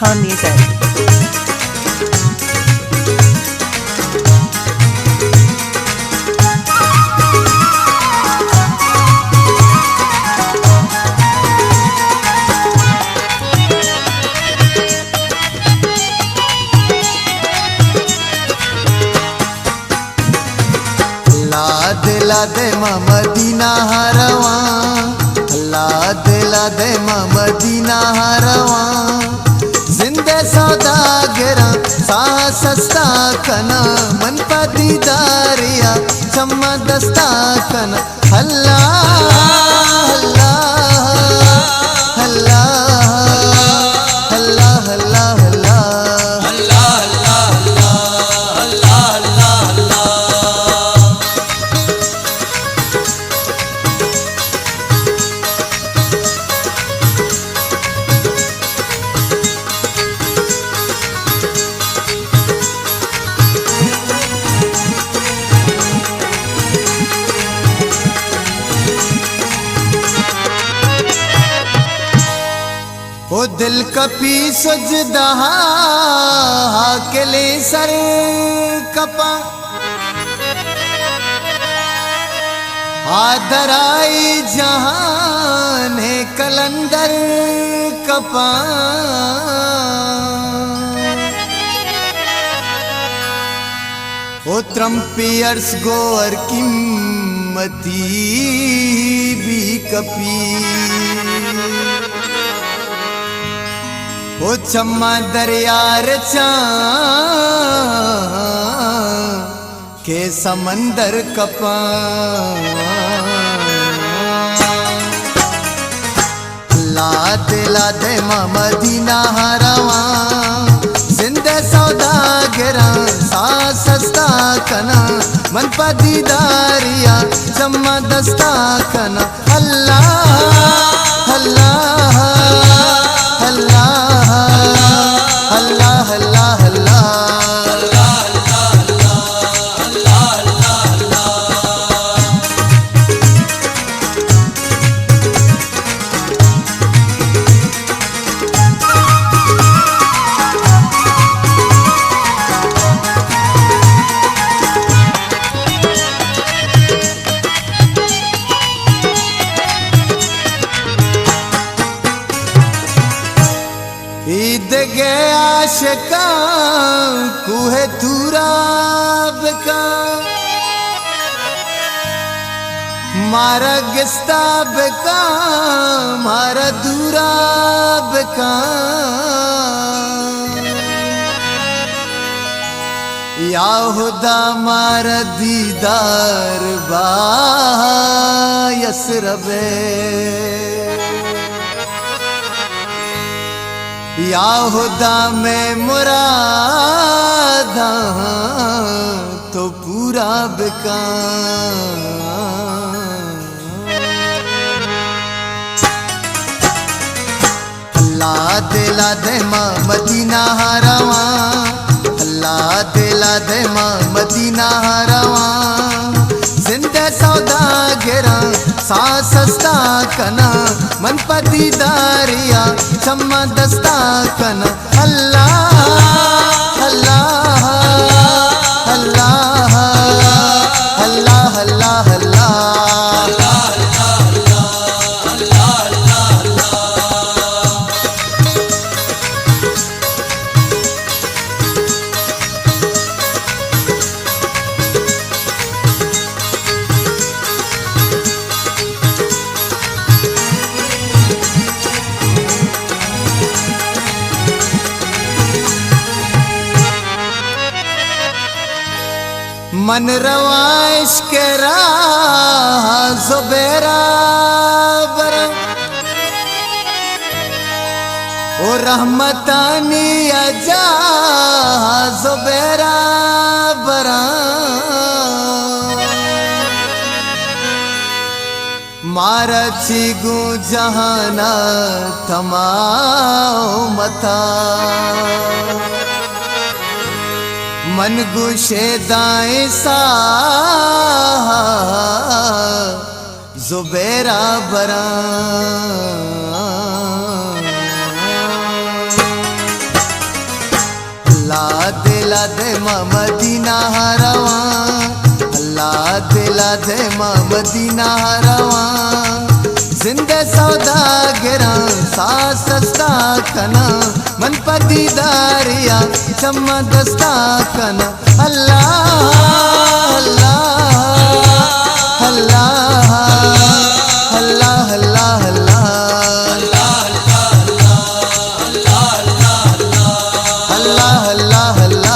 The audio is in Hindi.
Her music. लादे मदीना हरवा, लादे मदीना हरवा, जिंदे सौदागरा साह सस्ता कना, मन पदीदारिया चम्मा दस्ता कना। अल्लाह अल्लाह अल्लाह अल्लाह अल्लाह ओ दिल कपी सजदा हाकले सर कपा, आदराई जहान है कलंदर कपा। ओ ट्रम्पियर्स गोर कीमती भी कपी, ओ चम्मा दरियार चा के समंदर कपा। लादे मदीना हरवा, जिंदे सौदागरा सा सस्ता कना, मन पदीदारिया चम्मा दस्ता कना। अल्लाह अल्लाह अल्लाह अल्लाह अल्लाह अल्लाह। ईद गया आशिका कुहे तुराब का, मारा गिस्ताब का मारा दुराब का। या खुदा मारा दीदार बा यसरबे, या खुदा में मुरादा तो पूरा बिका। लादे मदीना हरवा, लादे मदीना हरवा, जिंदे सौदागरा सा सस्ता कना, मन पदीदारिया चम्मा दस्ता कना। अल्लाह अल्लाह अल्लाह अल्लाह अल्लाह अल्लाह। मन रवाइश के राह ज़ुबैरा बरा, ओ रहमतानी अजा ज़ुबैरा बरा। मारा चिगु जहाना थमाओ मथा, मन गुशे दाएं सा ज़ुबैरा बरा। दे मदीना हरवा, अल्लाह दिला दे मदीना हरवा। जिंदे सौदागरा सा सस्ता कना, मन पदीदारिया चम्मा दस्ता कना। अल्लाह अल्लाह अल्लाह अल्लाह अल्लाह अल्लाह अल्लाह अल्लाह अल्लाह